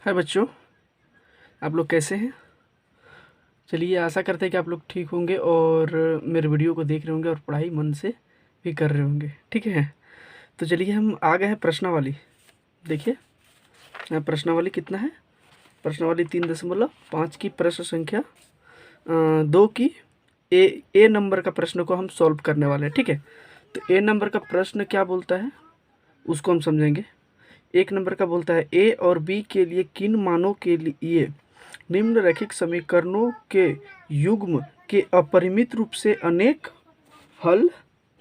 हाय बच्चों, आप लोग कैसे हैं। चलिए, आशा करते हैं कि आप लोग ठीक होंगे और मेरे वीडियो को देख रहे होंगे और पढ़ाई मन से भी कर रहे होंगे। ठीक है, तो चलिए हम आ गए हैं प्रश्नावली। देखिए, प्रश्नावली कितना है। प्रश्नावली 3.5 की प्रश्न संख्या 2 की ए नंबर का प्रश्न को हम सॉल्व करने वाले हैं। ठीक है, तो ए नंबर का प्रश्न क्या बोलता है उसको हम समझेंगे। 1 नंबर का बोलता है ए और बी के लिए किन मानों के लिए निम्नलिखित समीकरणों के युग्म के अपरिमित रूप से अनेक हल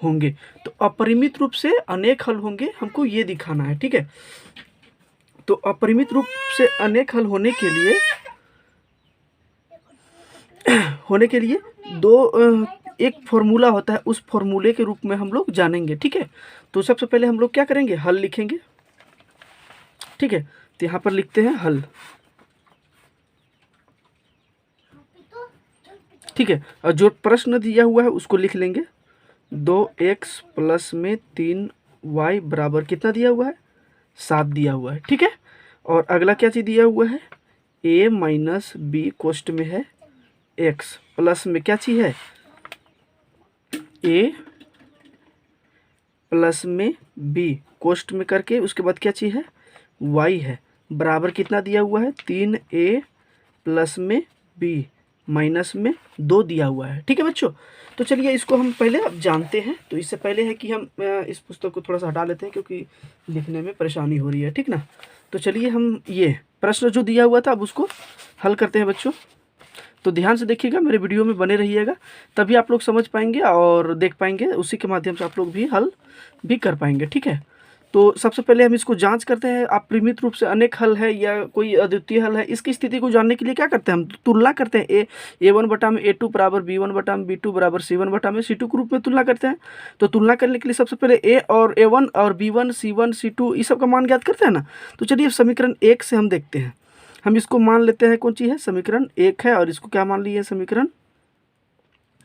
होंगे। तो अपरिमित रूप से अनेक हल होंगे हमको ये दिखाना है। ठीक है, तो अपरिमित रूप से अनेक हल होने के लिए एक फॉर्मूला होता है, उस फॉर्मूले के रूप में हम लोग जानेंगे। ठीक है, तो सबसे पहले हम लोग क्या करेंगे, हल लिखेंगे। ठीक है, तो यहाँ पर लिखते हैं हल। ठीक है, और जो प्रश्न दिया हुआ है उसको लिख लेंगे। 2x प्लस में 3y बराबर कितना दिया हुआ है, 7 दिया हुआ है। ठीक है, और अगला क्या चीज़ दिया हुआ है, a माइनस बी कोष्ट में है x प्लस में क्या चीज़ है, a प्लस में b कोष्ट में करके उसके बाद क्या चीज़ है, y है, बराबर कितना दिया हुआ है, 3a प्लस में b माइनस में 2 दिया हुआ है। ठीक है बच्चों, तो चलिए इसको हम पहले अब जानते हैं। तो इससे पहले है कि हम इस पुस्तक को थोड़ा सा हटा लेते हैं क्योंकि लिखने में परेशानी हो रही है। ठीक ना, तो चलिए हम ये प्रश्न जो दिया हुआ था अब उसको हल करते हैं बच्चों। तो ध्यान से देखिएगा, मेरे वीडियो में बने रहिएगा, तभी आप लोग समझ पाएंगे और देख पाएंगे, उसी के माध्यम से आप लोग भी हल भी कर पाएंगे। ठीक है, तो सबसे पहले हम इसको जांच करते हैं, अपरिमित रूप से अनेक हल है या कोई अद्वितीय हल है। इसकी स्थिति को जानने के लिए क्या करते हैं, हम तुलना करते हैं। A1 बटा में A2 बराबर B1 बटा में B2 बराबर C1 बटा में C2 के रूप में तुलना करते हैं। तो तुलना करने के लिए सबसे पहले A1 और B1 C1 C2 इस सब का मान ज्ञात करते हैं ना। तो चलिए समीकरण 1 से हम देखते हैं। हम इसको मान लेते हैं कौन सी है, समीकरण 1 है, और इसको क्या मान लिए, समीकरण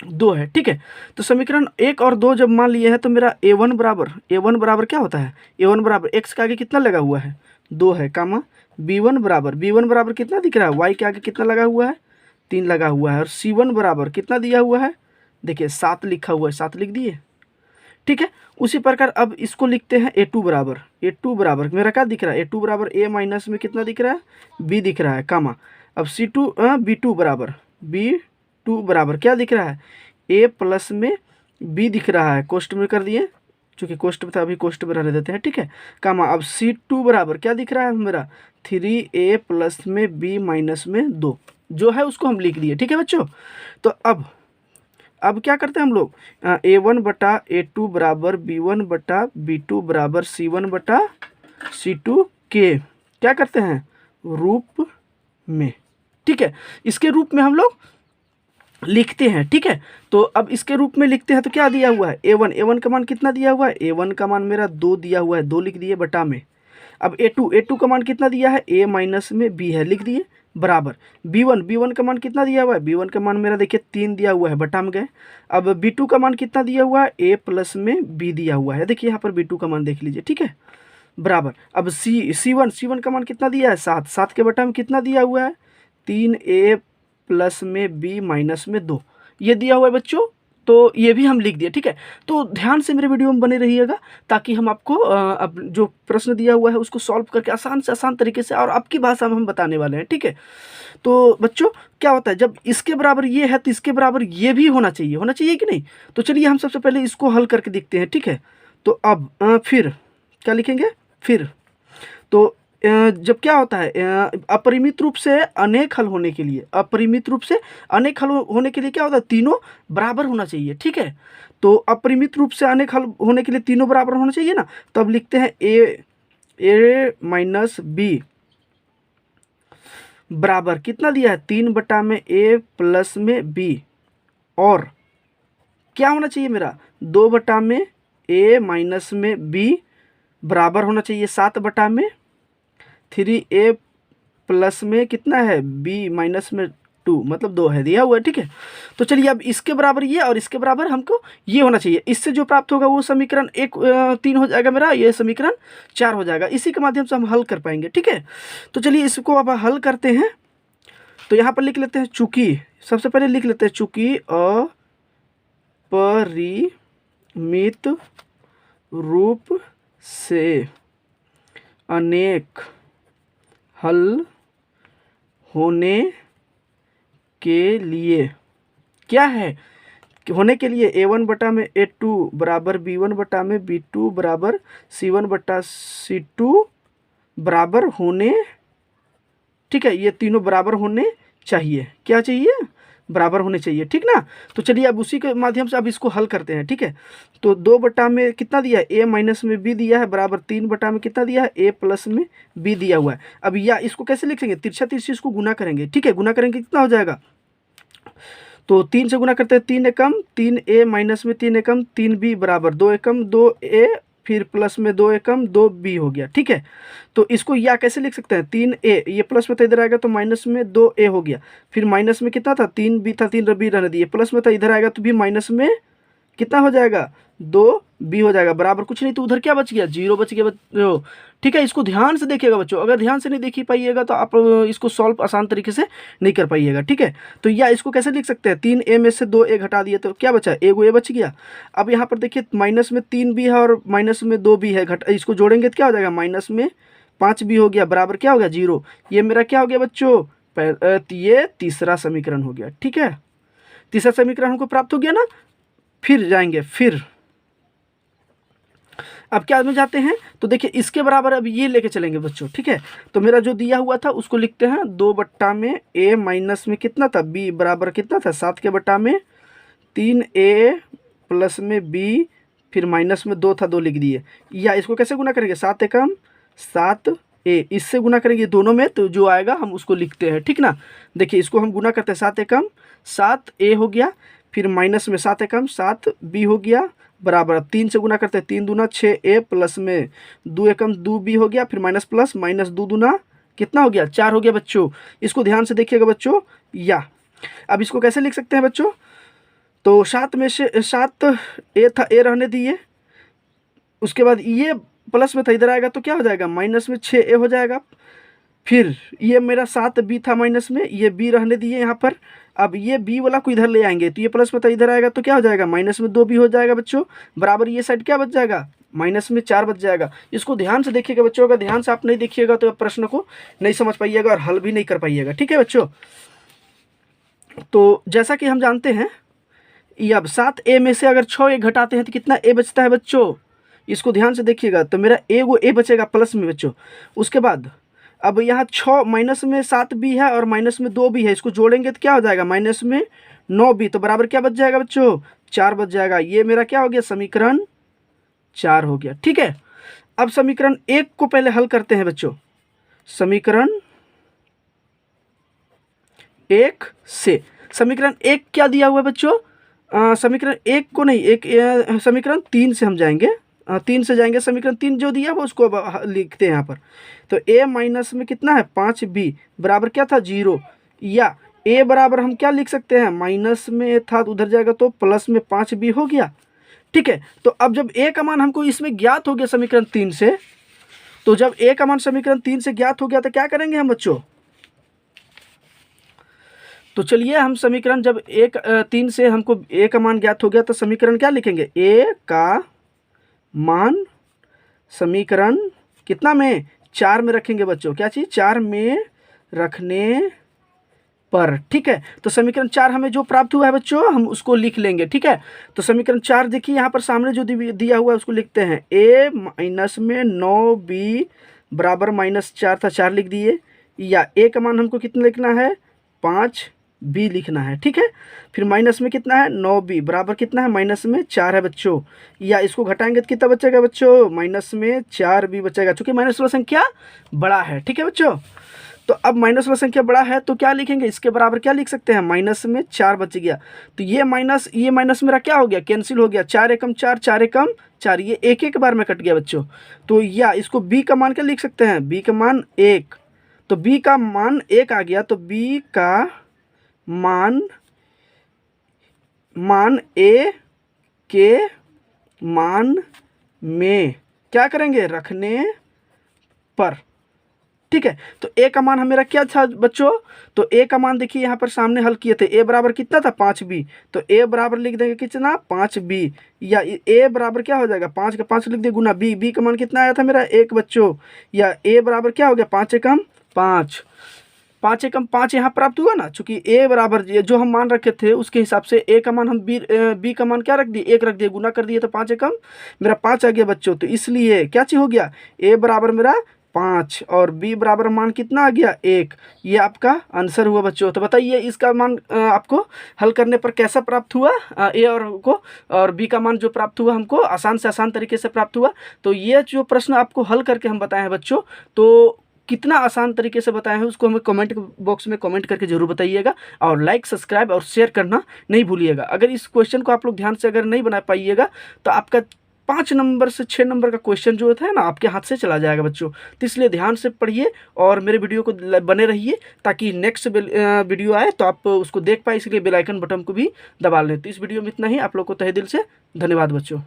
2 है। ठीक है, तो समीकरण 1 और 2 जब मान लिए हैं तो मेरा A1 बराबर क्या होता है, A1 बराबर x के आगे कितना लगा हुआ है, 2 है, कामा B1 बराबर कितना दिख रहा है, y के आगे कितना लगा हुआ है, 3 लगा हुआ है, और C1 बराबर कितना दिया हुआ है, देखिए 7 लिखा हुआ है, 7 लिख दिए। ठीक है, उसी प्रकार अब इसको लिखते हैं A2 बराबर मेरा क्या दिख रहा है, A2 बराबर A माइनस में कितना दिख रहा है, B दिख रहा है, कामा अब B2 बराबर क्या दिख रहा है, A प्लस में B दिख रहा है, कोष्ट में कर दिए, चूँकि कोष्ट में था अभी कोष्ट में रहने देते हैं। ठीक है, कामा अब C2 बराबर क्या दिख रहा है मेरा, 3A प्लस में B माइनस में 2 जो है उसको हम लिख दिए। ठीक है बच्चों, तो अब क्या करते हैं हम लोग, A1 बटा A2 बराबर B1 बटा B2 बराबर C1 बटा C2 के क्या करते हैं, रूप में। ठीक है, इसके रूप में हम लोग लिखते हैं। ठीक है, तो अब इसके रूप में लिखते हैं तो क्या दिया हुआ है, A1 का मान कितना दिया हुआ है, A1 का मान मेरा 2 दिया हुआ है, 2 लिख दिए बटा में। अब A2 का मान कितना दिया है, A माइनस में B है, लिख दिए, बराबर B1 का मान कितना दिया हुआ है, B1 का मान मेरा देखिए 3 दिया हुआ है, बटा में गए। अब B2 का मान कितना दिया हुआ है, A प्लस में B दिया हुआ है, देखिए यहाँ पर B2 का मान देख लीजिए। ठीक है, बराबर अब C1 का मान कितना दिया है, 7 के बटा में कितना दिया हुआ है, 3A प्लस में B माइनस में 2 ये दिया हुआ है बच्चों। तो ये भी हम लिख दिए। ठीक है, तो ध्यान से मेरे वीडियो में बने रहिएगा ताकि हम आपको अब जो प्रश्न दिया हुआ है उसको सॉल्व करके आसान से आसान तरीके से और आपकी भाषा में हम बताने वाले हैं। ठीक है, तो बच्चों क्या होता है, जब इसके बराबर ये है तो इसके बराबर ये भी होना चाहिए कि नहीं। तो चलिए हम सबसे पहले इसको हल करके देखते हैं। ठीक है, तो अब फिर क्या लिखेंगे, फिर तो जब क्या होता है, अपरिमित रूप से अनेक हल होने के लिए, क्या होता है, तीनों बराबर होना चाहिए। ठीक है, तो अपरिमित रूप से अनेक हल होने के लिए तीनों बराबर होना चाहिए ना। तो अब लिखते हैं A माइनस B बराबर कितना दिया है, 3 बटा में A प्लस में B, और क्या होना चाहिए मेरा, 2 बटा में A माइनस में B बराबर होना चाहिए 7 बटा में 3A प्लस में कितना है, B माइनस में 2 मतलब 2 है, दिया हुआ है। ठीक है, तो चलिए अब इसके बराबर ये और इसके बराबर हमको ये होना चाहिए। इससे जो प्राप्त होगा वो समीकरण 3 हो जाएगा मेरा, ये समीकरण 4 हो जाएगा। इसी के माध्यम से हम हल कर पाएंगे। ठीक है, तो चलिए इसको अब हल करते हैं। तो यहाँ पर लिख लेते हैं चूंकि, सबसे पहले लिख लेते हैं चूंकि अपरिमित रूप से अनेक हल होने के लिए क्या है, होने के लिए a1 बटा में a2 बराबर b1 बटा में b2 बराबर c1 बटा c2 बराबर होने, ठीक है, ये तीनों बराबर होने चाहिए। क्या चाहिए, बराबर होने चाहिए। ठीक ना, तो चलिए अब उसी के माध्यम से अब इसको हल करते हैं। ठीक है, तो 2 बटा में कितना दिया है, a माइनस में b दिया है बराबर 3 बटा में कितना दिया है, a प्लस में b दिया हुआ है। अब या इसको कैसे लिखेंगे, तिरछा तिरछी इसको गुना करेंगे। ठीक है, गुना करेंगे कितना हो जाएगा, तो 3 से गुना करते हैं 3 एकम 3a माइनस में 3 एकम 3b बराबर 2 एकम 2a फिर प्लस में 2 एकम 2b हो गया। ठीक है, तो इसको या कैसे लिख सकते हैं, 3a, ये प्लस में था इधर आएगा तो माइनस में 2a हो गया, फिर माइनस में कितना था 3b था, 3b रहने दिए, प्लस में था इधर आएगा तो भी माइनस में कितना हो जाएगा 2b हो जाएगा बराबर कुछ नहीं, तो उधर क्या बच गया, 0 बच गया बच्चों। ठीक है, इसको ध्यान से देखिएगा बच्चों, अगर ध्यान से नहीं देख पाइएगा तो आप इसको सॉल्व आसान तरीके से नहीं कर पाइएगा। ठीक है, तो या इसको कैसे लिख सकते हैं, 3a में से 2a घटा दिए तो क्या बचा, a बच गया। अब यहाँ पर देखिए माइनस में 3b है और माइनस में 2b है, इसको जोड़ेंगे तो क्या हो जाएगा, माइनस में 5b हो गया बराबर क्या हो गया 0। ये मेरा क्या हो गया बच्चों, ये तीसरा समीकरण हो गया। ठीक है, तीसरा समीकरण हमको प्राप्त हो गया ना। फिर जाएंगे, फिर अब क्या में जाते हैं, तो देखिए इसके बराबर अब ये लेके चलेंगे बच्चों। ठीक है, तो मेरा जो दिया हुआ था उसको लिखते हैं 2 बट्टा में a माइनस में कितना था b बराबर कितना था 7 के बट्टा में 3a प्लस में b फिर माइनस में 2 था 2 लिख दिए। या इसको कैसे गुना करेंगे, 7 एकम 7a, इससे गुना करेंगे दोनों में तो जो आएगा हम उसको लिखते हैं। ठीक ना, देखिए इसको हम गुना करते हैं 7 एकम 7a हो गया, फिर माइनस में 7 एकम 7b हो गया बराबर, अब 3 से गुना करते हैं 3 दूना 6a प्लस में 2 एकम 2b हो गया, फिर माइनस प्लस माइनस 2 दूना कितना हो गया 4 हो गया बच्चों। इसको ध्यान से देखिएगा बच्चों। या अब इसको कैसे लिख सकते हैं बच्चों, तो 7 में से 7a था, a रहने दिए, उसके बाद ये प्लस में था इधर आएगा तो क्या हो जाएगा माइनस में 6a हो जाएगा, फिर ये मेरा 7b था माइनस में, ये b रहने दिए यहाँ पर। अब ये b वाला को इधर ले आएंगे तो ये प्लस में था इधर आएगा तो क्या हो जाएगा माइनस में 2b हो जाएगा बच्चों बराबर, ये साइड क्या बच जाएगा माइनस में 4 बच जाएगा। इसको ध्यान से देखिएगा बच्चों, अगर ध्यान से आप नहीं देखिएगा तो प्रश्न को नहीं समझ पाइएगा और हल भी नहीं कर पाइएगा। ठीक है बच्चों, तो जैसा कि हम जानते हैं ये अब 7a में से अगर 6a घटाते हैं तो कितना a बचता है बच्चों, इसको ध्यान से देखिएगा। तो मेरा a बचेगा प्लस में बच्चों। उसके बाद अब यहाँ 6 माइनस में 7b है और माइनस में 2b है, इसको जोड़ेंगे तो क्या हो जाएगा माइनस में 9b, तो बराबर क्या बच जाएगा बच्चों 4 बच जाएगा। ये मेरा क्या हो गया समीकरण 4 हो गया। ठीक है, अब समीकरण 1 को पहले हल करते हैं बच्चों। समीकरण 1 से समीकरण 1 क्या दिया हुआ है बच्चों, समीकरण 1 को नहीं, समीकरण 3 से हम जाएंगे, 3 से जाएंगे, समीकरण 3 जो दिया वो उसको अब लिखते हैं यहाँ पर। तो a माइनस में कितना है 5b बराबर क्या था 0, या a बराबर हम क्या लिख सकते हैं, माइनस में था तो उधर जाएगा तो प्लस में 5b हो गया। ठीक है, तो अब जब a का मान हमको इसमें ज्ञात हो गया समीकरण 3 से, तो जब a का मान समीकरण 3 से ज्ञात हो गया तो क्या करेंगे हम बच्चों, तो चलिए हम समीकरण जब 3 से हमको a का मान ज्ञात हो गया तो समीकरण क्या लिखेंगे, a का मान समीकरण कितना में 4 में रखेंगे बच्चों, क्या चीज़ 4 में रखने पर। ठीक है, तो समीकरण 4 हमें जो प्राप्त हुआ है बच्चों हम उसको लिख लेंगे। ठीक है, तो समीकरण 4 देखिए यहाँ पर सामने जो दिया हुआ है उसको लिखते हैं, a माइनस में 9b बराबर माइनस 4 था 4 लिख दिए, या a का मान हमको कितना लिखना है 5b लिखना है। ठीक है, फिर माइनस में कितना है 9b बराबर कितना है माइनस में 4 है बच्चों, या इसको घटाएंगे तो कितना बचेगा बच्चों माइनस में 4b बचेगा, चूंकि माइनस वाला संख्या बड़ा है। ठीक है बच्चों, तो अब माइनस वाला संख्या बड़ा है तो क्या लिखेंगे, इसके बराबर क्या लिख सकते हैं माइनस में 4 बच गया, तो ये माइनस मेरा क्या हो गया कैंसिल हो गया, 4 एकम 4 4 एकम 4, ये एक एक बार में कट गया बच्चों। तो या इसको b का मान क्या लिख सकते हैं, b का मान 1, तो b का मान 1 आ गया, तो b का मान ए के मान में क्या करेंगे, रखने पर। ठीक है, तो ए का मान मेरा क्या था बच्चों, तो ए का मान देखिए यहाँ पर सामने हल किए थे, ए बराबर कितना था 5b, तो ए बराबर लिख देंगे कितना 5b, या ए बराबर क्या हो जाएगा 5 का 5 लिख दिए गुना b का मान कितना आया था मेरा 1 बच्चों, या ए बराबर क्या हो गया 5 एकम 5, 5 एकम 5 यहाँ प्राप्त हुआ ना, चूंकि ए बराबर जो हम मान रखे थे उसके हिसाब से ए का मान हम बी का मान क्या रख दिए 1 रख दिए, गुना कर दिए तो 5 एकम मेरा 5 आ गया बच्चों। तो इसलिए क्या चीज हो गया, ए बराबर मेरा 5 और बी बराबर मान कितना आ गया 1, ये आपका आंसर हुआ बच्चों। तो बताइए इसका मान आपको हल करने पर कैसा प्राप्त हुआ, ए और बी का मान जो प्राप्त हुआ हमको आसान से आसान तरीके से प्राप्त हुआ। तो ये जो प्रश्न आपको हल करके हम बताए हैं बच्चों, तो कितना आसान तरीके से बताए हैं उसको हमें कमेंट बॉक्स में कमेंट करके जरूर बताइएगा, और लाइक सब्सक्राइब और शेयर करना नहीं भूलिएगा। अगर इस क्वेश्चन को आप लोग ध्यान से अगर नहीं बना पाइएगा तो आपका 5 नंबर से 6 नंबर का क्वेश्चन जो है ना आपके हाथ से चला जाएगा बच्चों। तो इसलिए ध्यान से पढ़िए और मेरे वीडियो को बने रहिए, ताकि नेक्स्ट वीडियो आए तो आप उसको देख पाए, इसलिए बेल आइकन बटन को भी दबा लें। तो इस वीडियो में इतना ही, आप लोग को तहे दिल से धन्यवाद बच्चों।